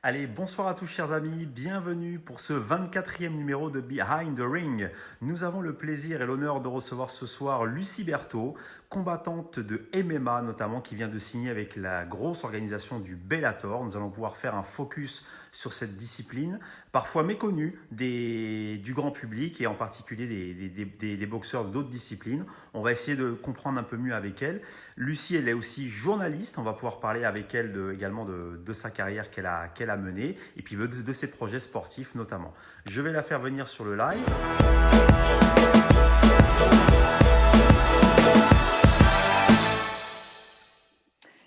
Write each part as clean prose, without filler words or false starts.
Allez, bonsoir à tous chers amis, bienvenue pour ce 24e numéro de Behind the Ring. Nous avons le plaisir et l'honneur de recevoir ce soir Lucie Berthaud, combattante de MMA notamment, qui vient de signer avec la grosse organisation du Bellator. Nous allons pouvoir faire un focus sur cette discipline, parfois méconnue du grand public et en particulier des boxeurs d'autres disciplines. On va essayer de comprendre un peu mieux avec elle. Lucie, elle est aussi journaliste, on va pouvoir parler avec elle également de sa carrière qu'elle a menée et puis de ses projets sportifs notamment. Je vais la faire venir sur le live.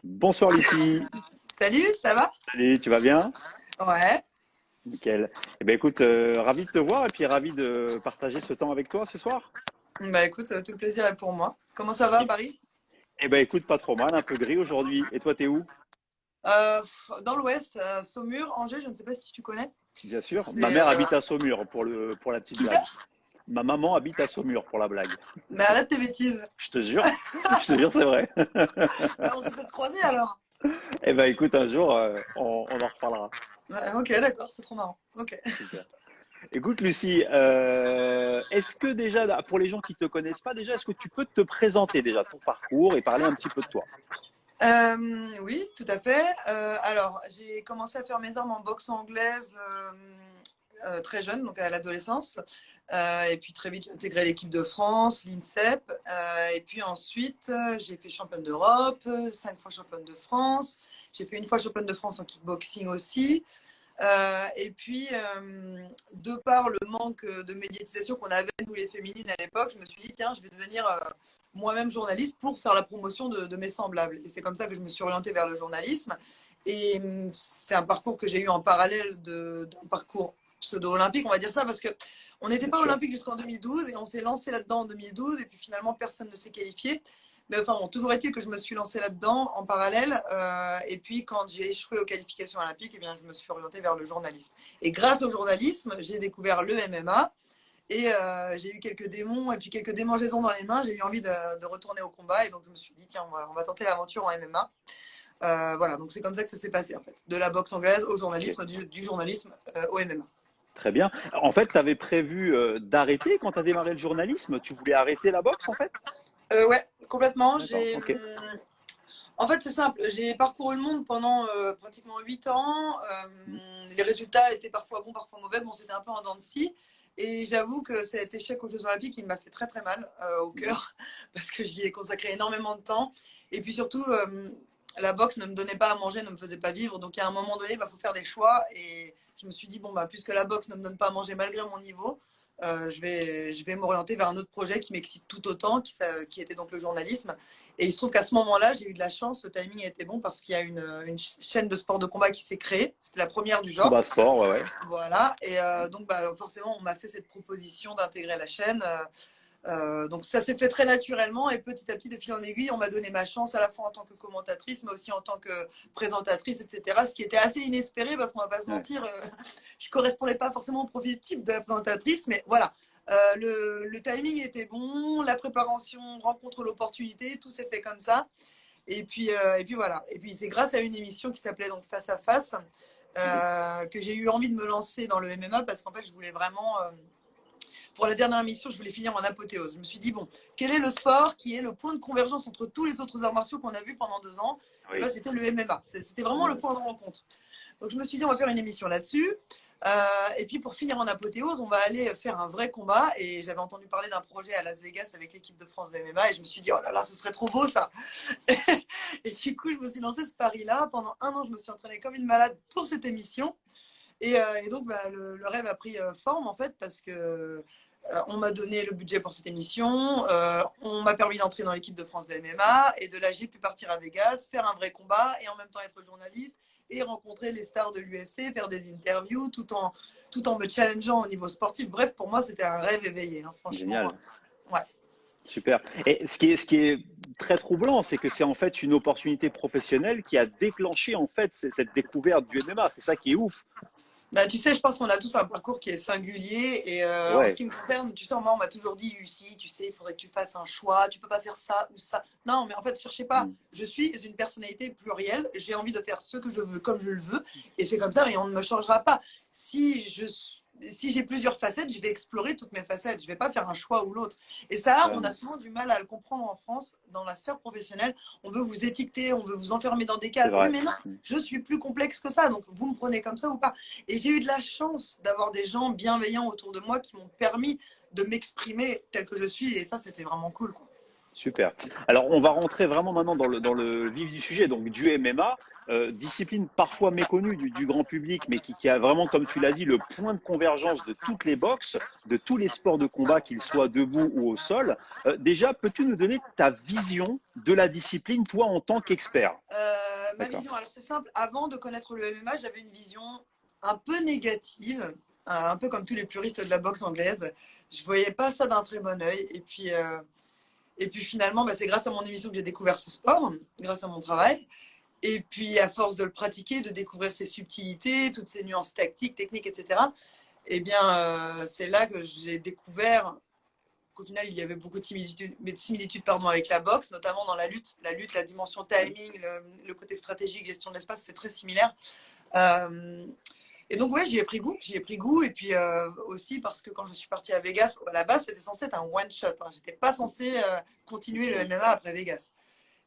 Bonsoir Lucie. Salut, ça va? Salut, tu vas bien? Ouais. Nickel. Eh ben écoute, ravi de te voir et puis ravi de partager ce temps avec toi ce soir. Bah écoute, tout le plaisir est pour moi. Comment ça va à Eh Paris? eh ben écoute, pas trop mal, un peu gris aujourd'hui. Et toi, t'es où? Dans l'Ouest, Saumur, Angers, je ne sais pas si tu connais. Bien sûr. Ma C'est, mère habite à Saumur pour la petite Qui ça? blague. Ma maman habite à Saumur pour la blague. Mais arrête tes bêtises. Je te jure, je te jure, c'est vrai. Bah, on s'est peut-être croisés alors. Eh ben écoute, un jour, on en reparlera. Ouais, ok, d'accord, c'est trop marrant. Ok. Super. Écoute Lucie, est-ce que déjà, pour les gens qui te connaissent pas déjà, est-ce que tu peux te présenter déjà ton parcours et parler un petit peu de toi? Oui, tout à fait. Alors, j'ai commencé à faire mes armes en boxe anglaise très jeune, donc à l'adolescence. Et puis très vite, j'ai intégré l'équipe de France, l'INSEP. Et puis ensuite, j'ai fait championne d'Europe, 5 fois championne de France. J'ai fait une fois championne de France en kickboxing aussi. Et puis, de par le manque de médiatisation qu'on avait, nous les féminines à l'époque, je me suis dit, tiens, je vais devenir moi-même journaliste pour faire la promotion de mes semblables. Et c'est comme ça que je me suis orientée vers le journalisme. Et c'est un parcours que j'ai eu en parallèle d'un parcours pseudo-olympique, on va dire ça, parce qu'on n'était Bien pas sûr. olympique jusqu'en 2012 et on s'est lancé là-dedans en 2012 et puis finalement personne ne s'est qualifié. Mais enfin, bon, toujours est-il que je me suis lancée là-dedans en parallèle. Et puis, quand j'ai échoué aux qualifications olympiques, eh bien, je me suis orientée vers le journalisme. Et grâce au journalisme, j'ai découvert le MMA. Et j'ai eu quelques démons et puis quelques démangeaisons dans les mains. J'ai eu envie de retourner au combat. Et donc, je me suis dit, tiens, on va tenter l'aventure en MMA. Voilà, donc c'est comme ça que ça s'est passé, en fait. De la boxe anglaise au Ok. journalisme, du journalisme au MMA. Très bien. En fait, tu avais prévu d'arrêter quand tu as démarré le journalisme? Tu voulais arrêter la boxe en fait? Ouais, complètement. D'accord, ok. En fait, c'est simple. J'ai parcouru le monde pendant pratiquement 8 ans. Les résultats étaient parfois bons, parfois mauvais. Bon, c'était un peu en dents de scie. Et j'avoue que cet échec aux Jeux Olympiques, il m'a fait très très mal au Mhm. cœur parce que j'y ai consacré énormément de temps. Et puis surtout, la boxe ne me donnait pas à manger, ne me faisait pas vivre. Donc à un moment donné, il faut faire des choix. Et je me suis dit, bon, puisque la boxe ne me donne pas à manger malgré mon niveau, je vais m'orienter vers un autre projet qui m'excite tout autant, qui était donc le journalisme. Et il se trouve qu'à ce moment-là, j'ai eu de la chance, le timing était bon parce qu'il y a une chaîne de sport de combat qui s'est créée. C'était la première du genre. Combat sport, ouais, ouais. Voilà. Et donc, forcément, on m'a fait cette proposition d'intégrer la chaîne. Donc ça s'est fait très naturellement et petit à petit, de fil en aiguille, on m'a donné ma chance à la fois en tant que commentatrice, mais aussi en tant que présentatrice, etc. Ce qui était assez inespéré parce qu'on va pas se Ouais. mentir, je correspondais pas forcément au profil type de la présentatrice, mais voilà. Le timing était bon, la préparation rencontre l'opportunité, tout s'est fait comme ça. Et puis voilà. Et puis c'est grâce à une émission qui s'appelait donc Face à Face Mhm. que j'ai eu envie de me lancer dans le MMA parce qu'en fait je voulais vraiment pour la dernière mission, je voulais finir en apothéose. Je me suis dit, bon, quel est le sport qui est le point de convergence entre tous les autres arts martiaux qu'on a vus pendant 2 ans? Et ben, Oui. c'était le MMA. C'était vraiment le Ouais. point de rencontre. Donc, je me suis dit, on va faire une émission là-dessus. Et puis, pour finir en apothéose, on va aller faire un vrai combat. Et j'avais entendu parler d'un projet à Las Vegas avec l'équipe de France de MMA. Et je me suis dit, oh là là, ce serait trop beau ça. Et du coup, je me suis lancé ce pari-là. Pendant 1 an, je me suis entraînée comme une malade pour cette émission. Et donc, le rêve a pris forme, en fait, parce que on m'a donné le budget pour cette émission, on m'a permis d'entrer dans l'équipe de France de MMA, et de là, j'ai pu partir à Vegas, faire un vrai combat, et en même temps être journaliste, et rencontrer les stars de l'UFC, faire des interviews, tout en me challengeant au niveau sportif. Bref, pour moi, c'était un rêve éveillé, hein, franchement. Génial. Ouais. Super. Et ce qui est très troublant, c'est que c'est en fait une opportunité professionnelle qui a déclenché en fait cette découverte du MMA. C'est ça qui est ouf. Bah, tu sais, je pense qu'on a tous un parcours qui est singulier. Et en ce Ouais. qui me concerne, tu sais, moi, on m'a toujours dit, Lucie, tu sais, il faudrait que tu fasses un choix. Tu peux pas faire ça ou ça. Non, mais en fait, cherchez pas. Mm. Je suis une personnalité plurielle. J'ai envie de faire ce que je veux, comme je le veux. Et c'est comme ça, et on ne me changera pas. Si j'ai plusieurs facettes, je vais explorer toutes mes facettes. Je vais pas faire un choix ou l'autre. Et ça, on a Carrément. souvent du mal à le comprendre en France, dans la sphère professionnelle. On veut vous étiqueter, on veut vous enfermer dans des C'est cases. Oui, vrai. mais non, Mm. je suis plus complexe que ça. Donc, vous me prenez comme ça ou pas. Et j'ai eu de la chance d'avoir des gens bienveillants autour de moi qui m'ont permis de m'exprimer tel que je suis. Et ça, c'était vraiment cool, quoi. Super. Alors, on va rentrer vraiment maintenant dans le vif du sujet, donc du MMA, discipline parfois méconnue du grand public, mais qui a vraiment, comme tu l'as dit, le point de convergence de toutes les boxes, de tous les sports de combat, qu'ils soient debout ou au sol. Déjà, peux-tu nous donner ta vision de la discipline, toi, en tant qu'expert? Ma D'accord. vision, alors c'est simple, avant de connaître le MMA, j'avais une vision un peu négative, un peu comme tous les puristes de la boxe anglaise. Je voyais pas ça d'un très bon œil. Et puis finalement, bah, c'est grâce à mon émission que j'ai découvert ce sport, grâce à mon travail. Et puis à force de le pratiquer, de découvrir ses subtilités, toutes ses nuances tactiques, techniques, etc. Eh bien, c'est là que j'ai découvert qu'au final, il y avait beaucoup de similitudes pardon, avec la boxe, notamment dans la lutte. La lutte, la dimension timing, le côté stratégique, gestion de l'espace, c'est très similaire. Euh, et donc, ouais, j'y ai pris goût. J'y ai pris goût. Et puis aussi parce que quand je suis partie à Vegas, à la base, c'était censé être un one-shot. Hein. J'étais pas censée continuer le MMA après Vegas.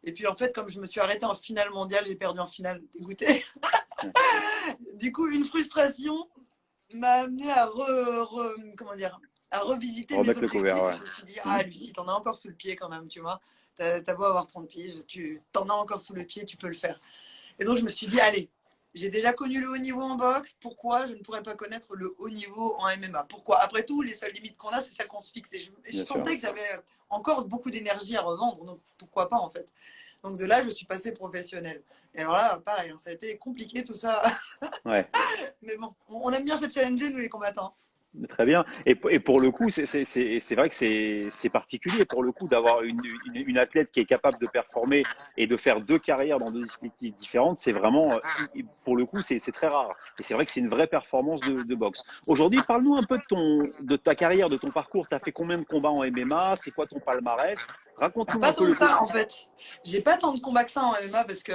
Et puis en fait, comme je me suis arrêtée en finale mondiale, j'ai perdu en finale, dégoûtée. Du coup, une frustration m'a amené comment dire, à revisiter mes Remettre le couvert, objectifs. ouais. Je me suis dit, Mm. ah Lucie, t'en as encore sous le pied quand même, tu vois. T'as beau avoir 30 pieds, tu t'en as encore sous le pied, tu peux le faire. Et donc je me suis dit, allez, j'ai déjà connu le haut niveau en boxe, pourquoi je ne pourrais pas connaître le haut niveau en MMA? Pourquoi? Après tout, les seules limites qu'on a, c'est celles qu'on se fixe. Et je Bien sûr. sentais que j'avais encore beaucoup d'énergie à revendre, donc pourquoi pas en fait. Donc de là, je suis passée professionnelle. Et alors là, pareil, ça a été compliqué tout ça. Ouais. Mais bon, on aime bien se challenger, nous les combattants. Très bien. Et pour le coup, c'est vrai que c'est particulier pour le coup d'avoir une athlète qui est capable de performer et de faire deux carrières dans deux disciplines différentes. C'est vraiment, pour le coup, c'est très rare. Et c'est vrai que c'est une vraie performance de boxe. Aujourd'hui, parle-nous un peu de ta carrière, de ton parcours. Tu as fait combien de combats en MMA? C'est quoi ton palmarès? Raconte-nous Pas un peu tant le que ça, en quotidien. fait. J'ai pas tant de combats que ça en MMA parce que,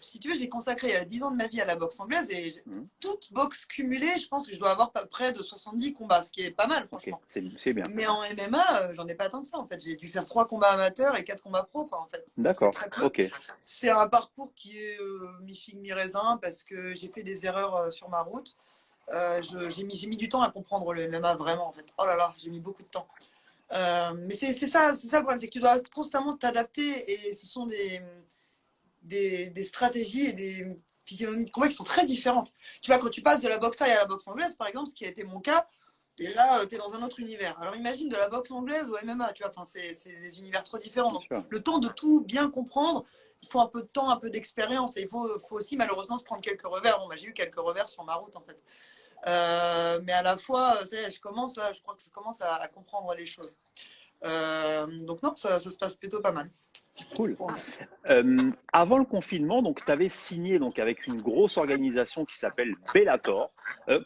si tu veux, j'ai consacré 10 ans de ma vie à la boxe anglaise et Mhm. toute boxe cumulée, je pense que je dois avoir près de 70 combats, ce qui est pas mal, Ok, franchement. c'est bien. Mais en MMA, j'en ai pas tant que ça, en fait. J'ai dû faire 3 combats amateurs et 4 combats pro, quoi, en fait. Donc c'est D'accord. très peu. Ok. C'est un parcours qui est mi-figue, mi-raisin parce que j'ai fait des erreurs sur ma route. J'ai mis du temps à comprendre le MMA vraiment, en fait. Oh là là, j'ai mis beaucoup de temps. Mais c'est ça le problème, c'est que tu dois constamment t'adapter et ce sont des stratégies et des physionomies de combat qui sont très différentes. Tu vois, quand tu passes de la boxe thaï à la boxe anglaise, par exemple, ce qui a été mon cas, et là, tu es dans un autre univers. Alors imagine de la boxe anglaise au MMA, tu vois, enfin, c'est des univers trop différents. Bien Donc sûr. le temps de tout bien comprendre, il faut un peu de temps, un peu d'expérience et il faut aussi malheureusement se prendre quelques revers. Bon, bah, j'ai eu quelques revers sur ma route en fait. Mais à la fois, je commence là, je crois que je commence à comprendre les choses. Donc non, ça se passe plutôt pas mal. Cool. Avant le confinement, donc tu avais signé donc avec une grosse organisation qui s'appelle Bellator.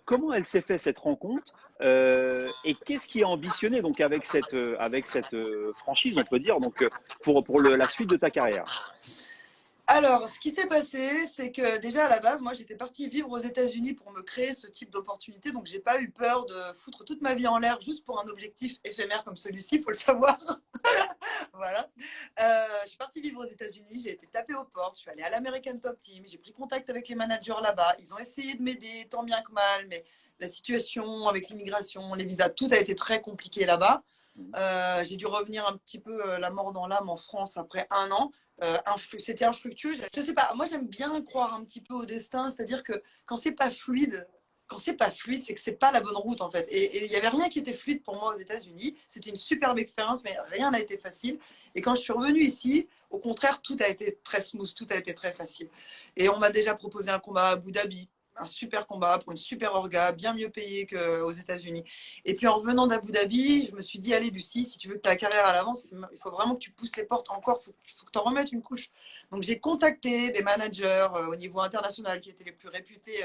Comment elle s'est fait cette rencontre et qu'est-ce qui est ambitionné donc avec cette franchise, on peut dire donc pour la suite de ta carrière? Alors, ce qui s'est passé, c'est que déjà à la base, moi j'étais partie vivre aux États-Unis pour me créer ce type d'opportunité, donc j'ai pas eu peur de foutre toute ma vie en l'air juste pour un objectif éphémère comme celui-ci, il faut le savoir. Voilà. Je suis partie vivre aux États-Unis, j'ai été tapée aux portes, je suis allée à l'American Top Team, j'ai pris contact avec les managers là-bas. Ils ont essayé de m'aider tant bien que mal, mais la situation avec l'immigration, les visas, tout a été très compliqué là-bas. J'ai dû revenir un petit peu la mort dans l'âme en France après un an. C'était infructueux. Je sais pas, moi j'aime bien croire un petit peu au destin, c'est-à-dire que quand c'est pas fluide, c'est que c'est pas la bonne route en fait. Et il y avait rien qui était fluide pour moi aux États-Unis. C'était une superbe expérience, mais rien n'a été facile. Et quand je suis revenue ici, au contraire, tout a été très smooth, tout a été très facile. Et on m'a déjà proposé un combat à Abu Dhabi, un super combat pour une super orga, bien mieux payé qu'aux États-Unis. Et puis en revenant d'Abu Dhabi, je me suis dit, allez Lucie, si tu veux que ta carrière à l'avance, il faut vraiment que tu pousses les portes encore, il faut que tu en remettes une couche. Donc j'ai contacté des managers au niveau international qui étaient les plus réputés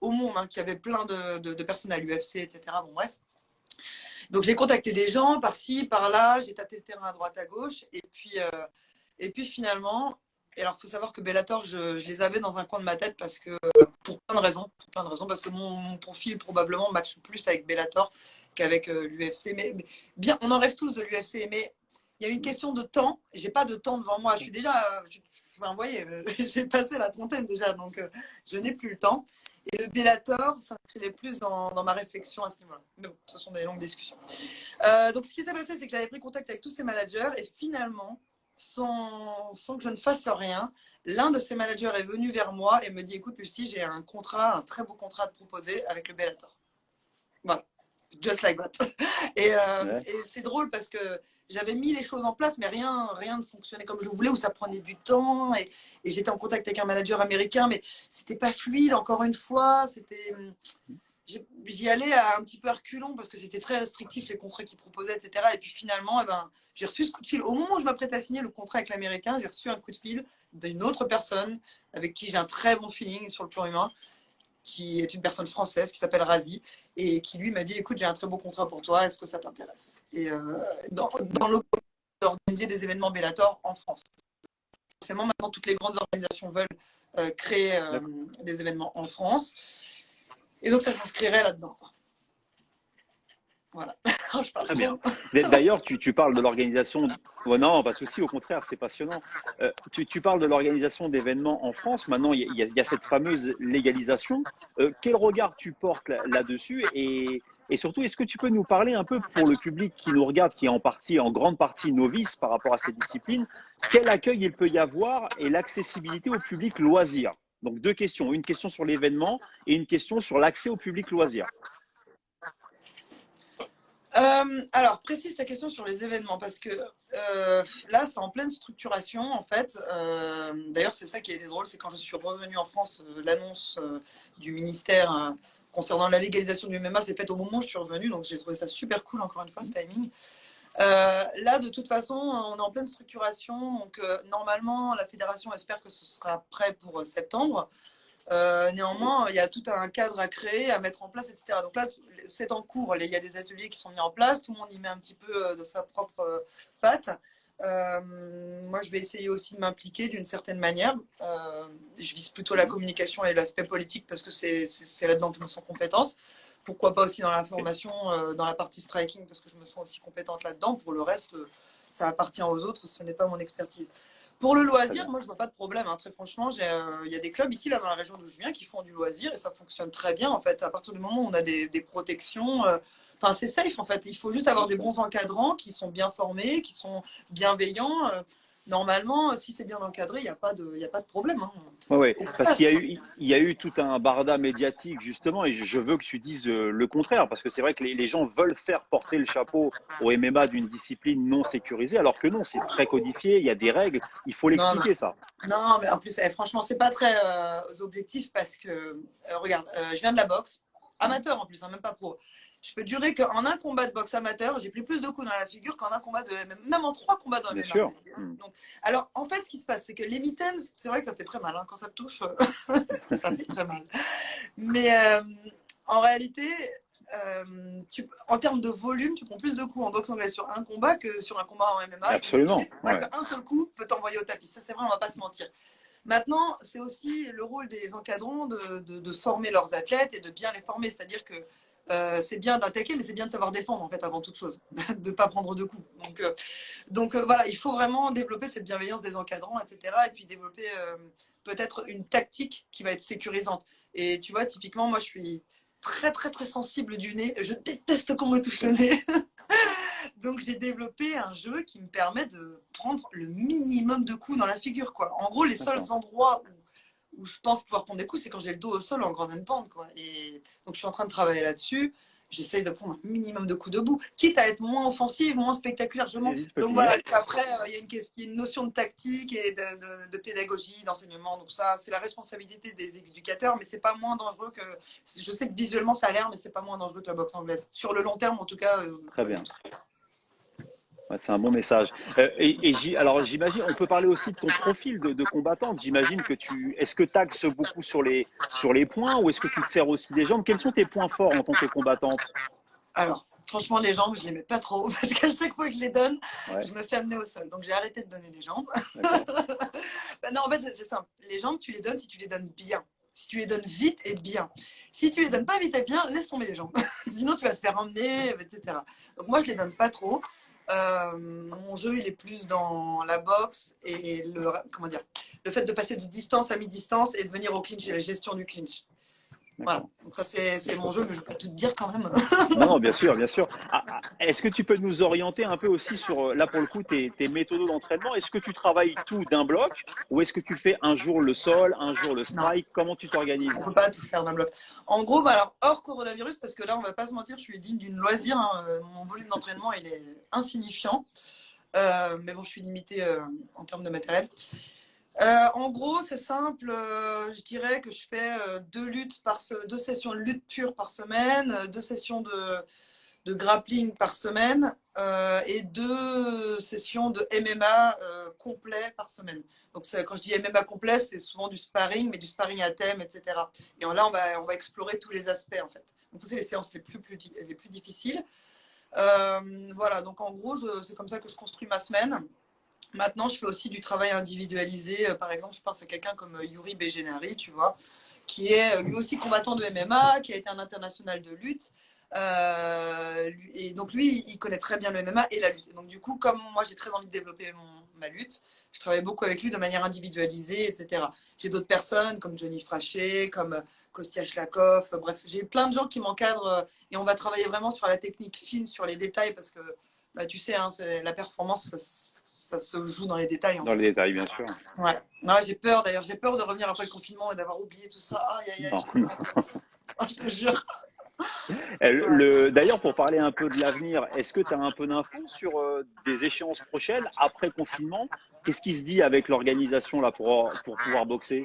au monde, hein, qui avait plein de personnes à l'UFC, etc. Bon, bref. Donc, j'ai contacté des gens par-ci, par-là, j'ai tâté le terrain à droite, à gauche. Et puis finalement, et alors, il faut savoir que Bellator, je les avais dans un coin de ma tête parce que, pour plein de raisons, parce que mon profil probablement matche plus avec Bellator qu'avec l'UFC. Mais bien, on en rêve tous de l'UFC, mais il y a une question de temps. J'ai pas de temps devant moi. Je suis déjà, vous voyez, j'ai passé la trentaine déjà, donc je n'ai plus le temps. Et le Bellator s'inscrivait plus dans ma réflexion à ce niveau-là. Mais bon, ce sont des longues discussions. Donc, ce qui s'est passé, c'est que j'avais pris contact avec tous ces managers et finalement, sans que je ne fasse rien, l'un de ces managers est venu vers moi et me dit, écoute Lucie, j'ai un très beau contrat à te proposer avec le Bellator. Voilà, just like that. Et c'est drôle parce que j'avais mis les choses en place, mais rien ne fonctionnait comme je voulais, ou ça prenait du temps. Et j'étais en contact avec un manager américain, mais c'était pas fluide, encore une fois. J'y allais un petit peu à reculons parce que c'était très restrictif les contrats qu'ils proposaient, etc. Et puis finalement, j'ai reçu ce coup de fil. Au moment où je m'apprête à signer le contrat avec l'américain, j'ai reçu un coup de fil d'une autre personne avec qui j'ai un très bon feeling sur le plan humain, qui est une personne française qui s'appelle Razi et qui lui m'a dit, écoute, j'ai un très beau contrat pour toi, est-ce que ça t'intéresse? Et dans le d'organiser des événements Bellator en France. Forcément, maintenant, toutes les grandes organisations veulent créer des événements en France. Et donc, ça s'inscrirait là-dedans. Voilà. Je parle Très trop. bien. D'ailleurs, tu parles de l'organisation. Oh non, pas de souci, au contraire, c'est passionnant. Tu parles de l'organisation d'événements en France. Maintenant, il y a cette fameuse légalisation. Quel regard tu portes là-dessus et surtout, est-ce que tu peux nous parler un peu pour le public qui nous regarde, qui est en grande partie novice par rapport à ces disciplines, quel accueil il peut y avoir et l'accessibilité au public loisir? Donc, deux questions. Une question sur l'événement et une question sur l'accès au public loisir. Alors, précise ta question sur les événements, parce que là, c'est en pleine structuration, en fait. D'ailleurs, c'est ça qui est drôle, c'est quand je suis revenue en France, l'annonce du ministère concernant la légalisation du MMA s'est faite au moment où je suis revenue, donc j'ai trouvé ça super cool, encore une fois, ce timing. Là, de toute façon, on est en pleine structuration, donc normalement, la fédération espère que ce sera prêt pour septembre. Néanmoins, il y a tout un cadre à créer, à mettre en place, etc. Donc là, c'est en cours. Il y a des ateliers qui sont mis en place. Tout le monde y met un petit peu de sa propre patte. Moi, je vais essayer aussi de m'impliquer d'une certaine manière. Je vise plutôt la communication et l'aspect politique parce que c'est là-dedans que je me sens compétente. Pourquoi pas aussi dans la formation, dans la partie striking, parce que je me sens aussi compétente là-dedans. Pour le reste, ça appartient aux autres, ce n'est pas mon expertise. Pour le loisir, moi, je vois pas de problème. Hein. Très franchement, il y a des clubs ici, là, dans la région d'où je viens, qui font du loisir et ça fonctionne très bien, en fait. À partir du moment où on a des protections, enfin, c'est safe, en fait. Il faut juste avoir des bons encadrants qui sont bien formés, qui sont bienveillants. Normalement, si c'est bien encadré, il n'y a pas de problème. Hein. Oui, parce qu'il y a eu tout un barda médiatique justement, et je veux que tu dises le contraire, parce que c'est vrai que les gens veulent faire porter le chapeau au MMA d'une discipline non sécurisée, alors que non, c'est très codifié, il y a des règles, il faut l'expliquer ça. Non, mais en plus, franchement, c'est pas très objectif parce que, regarde, je viens de la boxe, amateur en plus, hein, même pas pro. Je peux te jurer qu'en un combat de boxe amateur, j'ai pris plus de coups dans la figure qu'en un combat de MMA, même en 3 combats de MMA. Bien sûr. Donc, alors, en fait, ce qui se passe, c'est que les mittens, c'est vrai que ça fait très mal, hein, quand ça te touche, ça fait très mal. Mais en réalité, en termes de volume, tu prends plus de coups en boxe anglaise sur un combat que sur un combat en MMA. Absolument. C'est vrai qu'un seul coup peut t'envoyer au tapis. Ça, c'est vrai, on va pas se mentir. Maintenant, c'est aussi le rôle des encadrants de former leurs athlètes et de bien les former. C'est-à-dire que c'est bien d'attaquer, mais c'est bien de savoir défendre, en fait, avant toute chose, de ne pas prendre de coups. Donc voilà, il faut vraiment développer cette bienveillance des encadrants, etc. Et puis développer peut-être une tactique qui va être sécurisante. Et tu vois, typiquement, moi, je suis très, très, très sensible du nez. Je déteste qu'on me touche le nez. Donc, j'ai développé un jeu qui me permet de prendre le minimum de coups dans la figure, quoi. En gros, les seuls endroits où je pense pouvoir prendre des coups, c'est quand j'ai le dos au sol en grande pente, quoi. Et donc, je suis en train de travailler là-dessus. J'essaye de prendre un minimum de coups debout, quitte à être moins offensive, moins spectaculaire. Je m'en fous. Donc voilà, après, il y a une notion de tactique et de pédagogie, d'enseignement. Donc ça, c'est la responsabilité des éducateurs, mais c'est pas moins dangereux que... Je sais que visuellement, ça a l'air, mais c'est pas moins dangereux que la boxe anglaise. Sur le long terme, en tout cas. Très bien. Ouais, c'est un bon message. Alors j'imagine, on peut parler aussi de ton profil de combattante. J'imagine que est-ce que tu axes beaucoup sur les points ou est-ce que tu te sers aussi des jambes? Quels sont tes points forts en tant que combattante? Alors, franchement, les jambes, je les mets pas trop parce qu'à chaque fois que je les donne, Ouais, je me fais amener au sol. Donc, j'ai arrêté de donner les jambes. d'accord. Bah non, en fait, c'est simple. Les jambes, tu les donnes si tu les donnes bien. Si tu les donnes vite et bien. Si tu les donnes pas vite et bien, laisse tomber les jambes. Sinon, tu vas te faire emmener, etc. Donc, moi, je les donne pas trop. Mon jeu, il est plus dans la boxe et comment dire, le fait de passer de distance à mi-distance et de venir au clinch et la gestion du clinch. Voilà. D'accord. Donc, ça, c'est mon jeu, mais je ne vais pas tout te dire quand même. Non, non, bien sûr, bien sûr. Est-ce que tu peux nous orienter un peu aussi sur, là pour le coup, tes méthodes d'entraînement? Est-ce que tu travailles tout d'un bloc ou est-ce que tu fais un jour le sol, un jour le Non. strike? Comment tu On ne t'organises? peut pas tout faire d'un bloc. En gros, bah alors, hors coronavirus, parce que là, on va pas se mentir, je suis digne d'une loisir. Hein, mon volume d'entraînement, il est insignifiant. Mais bon, je suis limitée en termes de matériel. En gros, c'est simple. Je dirais que je fais deux sessions de lutte pure par semaine, deux sessions de grappling par semaine et deux sessions de MMA complet par semaine. Donc quand je dis MMA complet, c'est souvent du sparring, mais du sparring à thème, etc. Et là, on va explorer tous les aspects en fait. Donc ça, c'est les séances les plus difficiles. Voilà, donc en gros, c'est comme ça que je construis ma semaine. Maintenant, je fais aussi du travail individualisé. Par exemple, je pense à quelqu'un comme Yuri Bejenari, tu vois, qui est lui aussi combattant de MMA, qui a été un international de lutte. Et donc lui, il connaît très bien le MMA et la lutte. Et donc du coup, comme moi, j'ai très envie de développer ma lutte, je travaille beaucoup avec lui de manière individualisée, etc. J'ai d'autres personnes comme Johnny Frachet, comme Kostia Shlakov. Bref, j'ai plein de gens qui m'encadrent et on va travailler vraiment sur la technique fine, sur les détails, parce que bah, tu sais, hein, la performance, ça se joue dans les détails en Dans fait. les détails, bien sûr. Ouais. Non, j'ai peur d'ailleurs, j'ai peur de revenir après le confinement et d'avoir oublié tout ça. Aïe, aïe, aïe, Non, j'ai non. tellement peur. Oh, je te jure. Ouais. D'ailleurs, pour parler un peu de l'avenir, est-ce que tu as un peu d'infos sur des échéances prochaines après confinement? Qu'est-ce qui se dit avec l'organisation là pour pouvoir boxer?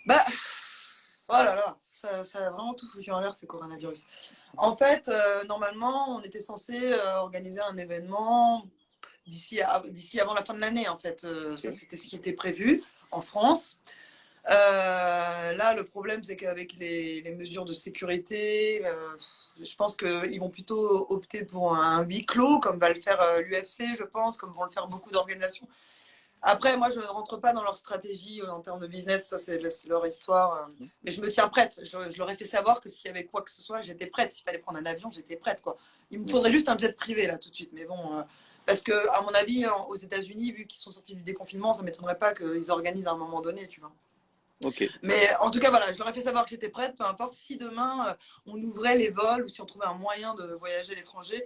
Bah, oh là là, ça a vraiment tout foutu en l'air, ce coronavirus. En fait, normalement, on était censé organiser un événement d'ici avant la fin de l'année, en fait. Ça, Ok. c'était ce qui était prévu en France. Là, le problème, c'est qu'avec les mesures de sécurité, je pense qu'ils vont plutôt opter pour un huis clos, comme va le faire l'UFC, je pense, comme vont le faire beaucoup d'organisations. Après, moi, je ne rentre pas dans leur stratégie en termes de business, ça, c'est leur histoire. Mais je me tiens prête. Je leur ai fait savoir que s'il y avait quoi que ce soit, j'étais prête. S'il fallait prendre un avion, j'étais prête, quoi. Il me faudrait D'accord. juste un jet privé, là, tout de suite. Mais bon, parce que, à mon avis, aux États-Unis, vu qu'ils sont sortis du déconfinement, ça ne m'étonnerait pas qu'ils organisent à un moment donné, tu vois. Ok. Mais en tout cas, voilà, je leur ai fait savoir que j'étais prête, peu importe si demain on ouvrait les vols ou si on trouvait un moyen de voyager à l'étranger.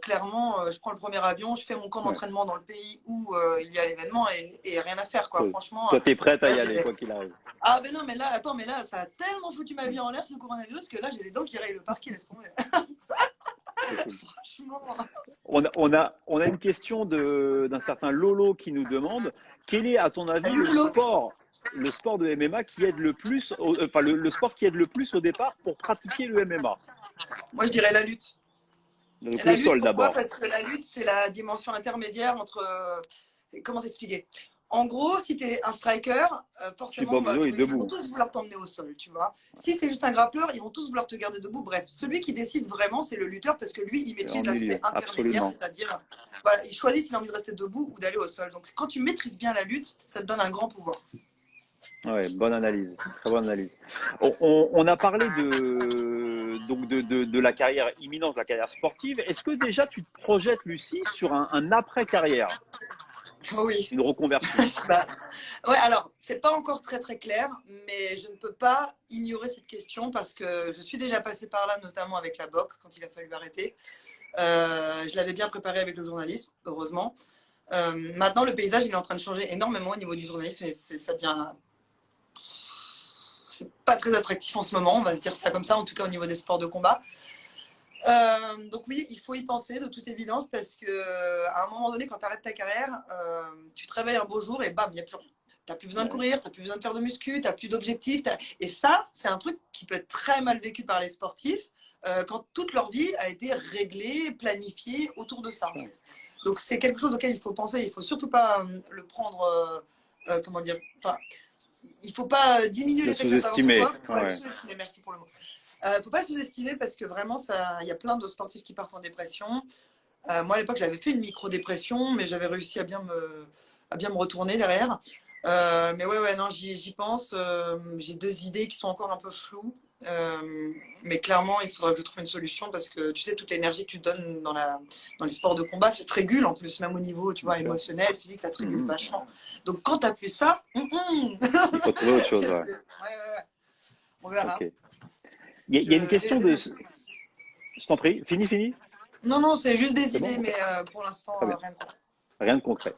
Clairement, je prends le premier avion, je fais mon camp Ouais. d'entraînement dans le pays où il y a l'événement et rien à faire, quoi. Toi, Franchement, toi, t'es prête à là, y aller, quoi qu'il arrive. ah, mais non, mais là, attends, mais là, ça a tellement foutu ma vie en l'air, ce coronavirus, que là, j'ai les dents qui rayent le parquet, laisse tomber. C'est cool. Franchement. On a une question d'un certain Lolo qui nous demande quel est, à ton avis, Salut, Lolo. le sport de MMA qui aide le plus, enfin le sport qui aide le plus au départ pour pratiquer le MMA? Moi, je dirais la lutte. Donc La le lutte, sol pourquoi? d'abord. Parce que la lutte, c'est la dimension intermédiaire entre. Comment t'expliquer? En gros, si tu es un striker, Tu forcément, boxes dos et ils vont debout. tous vouloir t'emmener au sol, tu vois. Si tu es juste un grappleur, ils vont tous vouloir te garder debout. Bref, celui qui décide vraiment, c'est le lutteur parce que lui, il C'est en maîtrise l'aspect milieu, intermédiaire, absolument. c'est-à-dire, voilà, il choisit s'il a envie de rester debout ou d'aller au sol. Donc, quand tu maîtrises bien la lutte, ça te donne un grand pouvoir. Ouais, bonne analyse, très bonne analyse. On a parlé de la carrière imminente, de la carrière sportive. Est-ce que déjà tu te projettes, Lucie, sur un après-carrière, Oui. une reconversion? Bah, ouais, alors, c'est pas encore très très clair, mais je ne peux pas ignorer cette question parce que je suis déjà passée par là, notamment avec la boxe, quand il a fallu arrêter. Je l'avais bien préparé avec le journalisme, heureusement. Maintenant, le paysage, il est en train de changer énormément au niveau du journalisme et ça devient. C'est pas très attractif en ce moment, on va se dire ça comme ça, en tout cas au niveau des sports de combat. Donc oui, il faut y penser de toute évidence parce que à un moment donné, quand tu arrêtes ta carrière, tu te réveilles un beau jour et bam, il n'y a plus rien. Tu n'as plus besoin de Ouais, courir, tu n'as plus besoin de faire de muscu, tu n'as plus d'objectifs. Et ça, c'est un truc qui peut être très mal vécu par les sportifs. quand toute leur vie a été réglée, planifiée autour de ça. En Sûr. fait. Donc c'est quelque chose auquel il faut penser. Il ne faut surtout pas le prendre, comment dire, enfin, il ne faut pas diminuer Le l'effet que ça peut avoir sur sous-estimer. toi. Il faut pas le Ouais. sous-estimer, merci pour le mot. Il ne faut pas le sous-estimer parce que vraiment, il y a plein de sportifs qui partent en dépression. Moi, à l'époque, j'avais fait une micro-dépression, mais j'avais réussi à bien me retourner derrière. Mais ouais, non, j'y pense. J'ai deux idées qui sont encore un peu floues. Mais clairement, il faudrait que je trouve une solution parce que tu sais, toute l'énergie que tu donnes dans les sports de combat, ça te régule en plus, même au niveau, tu vois, émotionnel, physique, ça te régule vachement. Donc quand tu n'as plus ça, Il faut trouver autre chose. Ouais. ouais. On verra. Ok. Il y a une question de. Je t'en prie, fini. Non, c'est juste des C'est bon? idées, Ok. mais pour l'instant, Très bien. rien de concret. Rien de concret.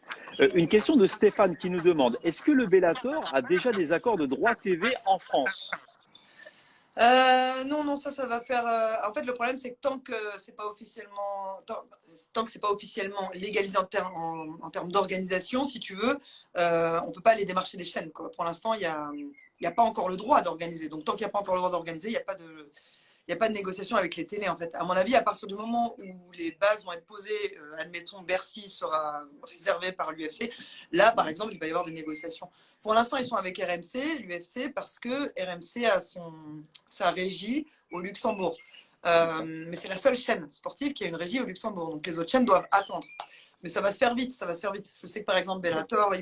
Une question de Stéphane qui nous demande, est-ce que le Bellator a déjà des accords de droit TV en France? Non, ça va faire. En fait, le problème, c'est que tant que c'est pas officiellement, tant que c'est pas officiellement légalisé en termes d'organisation, si tu veux, on peut pas aller démarcher des chaînes, quoi. Pour l'instant, il y a pas encore le droit d'organiser. Donc, tant qu'il n'y a pas encore le droit d'organiser, il n'y a pas de négociation avec les télés, en fait. À mon avis, à partir du moment où les bases vont être posées, admettons, Bercy sera réservé par l'UFC, là, par exemple, il va y avoir des négociations. Pour l'instant, ils sont avec RMC, l'UFC, parce que RMC a sa régie au Luxembourg. Mais c'est la seule chaîne sportive qui a une régie au Luxembourg. Donc, les autres chaînes doivent attendre. Mais ça va se faire vite, Je sais que, par exemple, Bellator,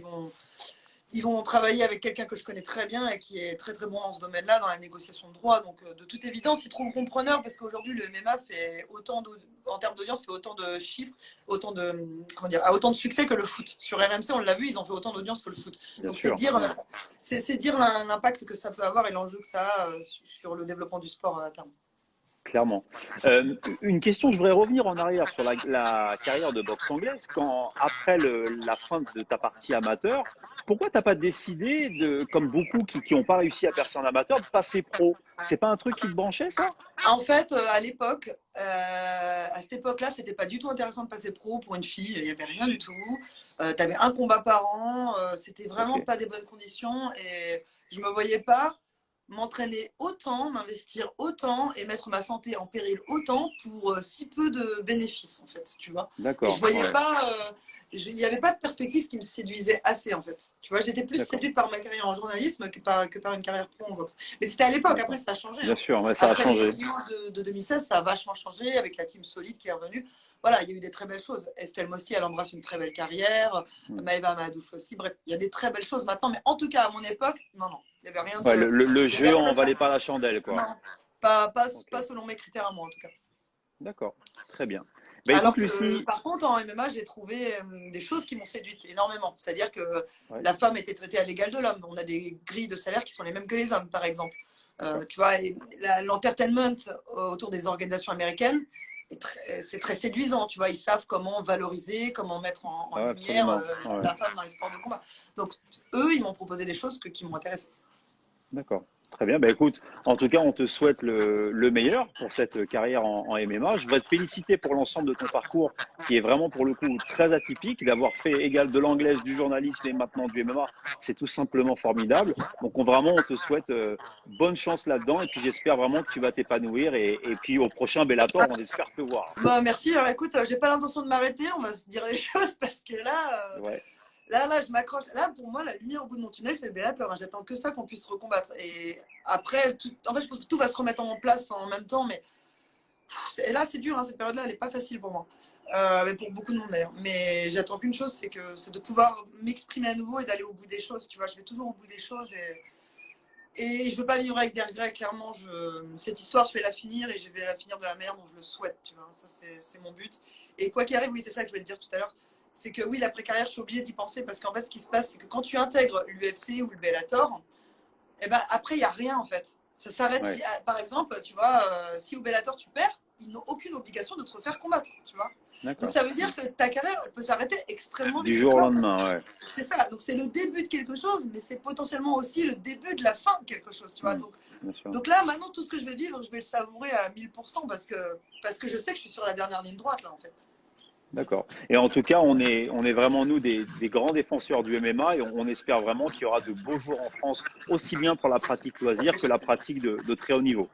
ils vont travailler avec quelqu'un que je connais très bien et qui est très très bon dans ce domaine-là, dans la négociation de droit. Donc, de toute évidence, ils trouveront preneur parce qu'aujourd'hui, le MMA fait en termes d'audience, fait autant de chiffres, a autant de succès que le foot. Sur RMC, on l'a vu, ils ont fait autant d'audience que le foot. Bien Donc, sûr. c'est dire l'impact que ça peut avoir et l'enjeu que ça a sur le développement du sport à terme. Clairement. Une question, je voudrais revenir en arrière sur la carrière de boxe anglaise. Après la fin de ta partie amateur, pourquoi t'as pas décidé comme beaucoup qui n'ont pas réussi à percer en amateur, de passer pro? C'est pas un truc qui te branchait, ça? En fait, à l'époque, à cette époque-là, c'était pas du tout intéressant de passer pro pour une fille. Il n'y avait rien du tout. Tu avais un combat par an. C'était vraiment pas des bonnes conditions. Et je me voyais pas m'entraîner autant, m'investir autant et mettre ma santé en péril autant pour si peu de bénéfices, en fait, tu vois. Et je voyais pas, il n'y avait pas de perspective qui me séduisait assez, en fait. Tu vois, j'étais plus séduite par ma carrière en journalisme que par une carrière pro en boxe. Mais c'était à l'époque, après ça a changé. Bien sûr, ça a après changé. les JO de 2016, ça a vachement changé avec la team solide qui est revenue. Voilà, il y a eu des très belles choses. Estelle Mossi, elle embrasse une très belle carrière. Maëva Madouche aussi. Bref, il y a des très belles choses maintenant. Mais en tout cas, à mon époque, non. Il n'y avait rien de. Le jeu en valait pas la chandelle, quoi. Non, pas selon mes critères à moi, en tout cas. D'accord, très bien. Alors écoute, que, Lucie... par contre, en MMA, j'ai trouvé des choses qui m'ont séduite énormément. C'est-à-dire que la femme était traitée à l'égal de l'homme. On a des grilles de salaire qui sont les mêmes que les hommes, par exemple. Tu vois, l'entertainment autour des organisations américaines, c'est très séduisant. Tu vois, ils savent comment valoriser, comment mettre en lumière la femme dans les sports de combat. Donc, eux, ils m'ont proposé des choses qui m'ont intéressé. D'accord. Très bien. Écoute, en tout cas, on te souhaite le meilleur pour cette carrière en MMA. Je voudrais te féliciter pour l'ensemble de ton parcours qui est vraiment, pour le coup, très atypique. D'avoir fait égal de l'anglaise, du journalisme et maintenant du MMA, c'est tout simplement formidable. Donc, vraiment, on te souhaite bonne chance là-dedans. Et puis, j'espère vraiment que tu vas t'épanouir. Et puis, au prochain Bellator, on espère te voir. Merci. Alors, écoute, j'ai pas l'intention de m'arrêter. On va se dire les choses parce que là... Là, je m'accroche. Là, pour moi, la lumière au bout de mon tunnel, c'est le Bellator. J'attends que ça, qu'on puisse se recombattre. Et après, en fait, je pense que tout va se remettre en place en même temps. Mais là, c'est dur. Cette période-là, elle n'est pas facile pour moi. Mais pour beaucoup de monde, d'ailleurs. Mais j'attends qu'une chose, c'est de pouvoir m'exprimer à nouveau et d'aller au bout des choses. Tu vois, je vais toujours au bout des choses. Et je ne veux pas vivre avec des regrets, clairement. Cette histoire, je vais la finir et je vais la finir de la manière dont je le souhaite. Tu vois, ça, c'est mon but. Et quoi qu'il arrive, oui, c'est ça que je voulais te dire tout à l'heure. C'est que oui, l'après-carrière, je suis obligée d'y penser parce qu'en fait, ce qui se passe, c'est que quand tu intègres l'UFC ou le Bellator, après, il n'y a rien en fait. Ça s'arrête. Par exemple, tu vois, si au Bellator tu perds, ils n'ont aucune obligation de te refaire combattre, tu vois. Donc ça veut dire que ta carrière elle peut s'arrêter extrêmement vite. Du jour au lendemain, C'est ça. Donc c'est le début de quelque chose, mais c'est potentiellement aussi le début de la fin de quelque chose, tu vois. Donc là, maintenant, tout ce que je vais vivre, je vais le savourer à 1000% parce que je sais que je suis sur la dernière ligne droite là en fait. D'accord. Et en tout cas, on est vraiment, nous, des grands défenseurs du MMA et on espère vraiment qu'il y aura de beaux jours en France, aussi bien pour la pratique loisir que la pratique de très haut niveau.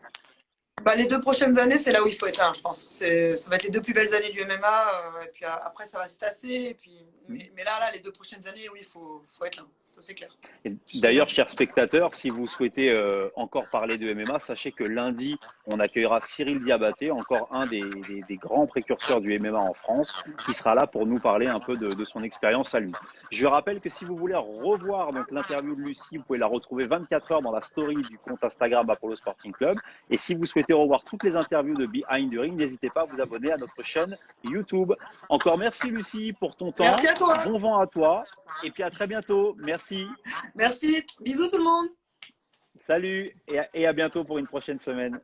Bah, les 2 prochaines années, c'est là où il faut être là, je pense. Ça va être les 2 plus belles années du MMA. Et puis après, ça va se tasser. Et puis, mais là, les 2 prochaines années, oui, faut être là. Ça, c'est clair. Et d'ailleurs, chers spectateurs, si vous souhaitez encore parler de MMA, sachez que lundi, on accueillera Cyril Diabaté, encore un des grands précurseurs du MMA en France, qui sera là pour nous parler un peu de son expérience à lui. Je rappelle que si vous voulez revoir donc l'interview de Lucie, vous pouvez la retrouver 24 heures dans la story du compte Instagram Apollo Sporting Club. Et si vous souhaitez revoir toutes les interviews de Behind the Ring, n'hésitez pas à vous abonner à notre chaîne YouTube. Encore merci Lucie pour ton temps. Merci à toi. Bon vent à toi. Et puis à très bientôt. Merci. Merci. Bisous tout le monde. Salut et à bientôt pour une prochaine semaine.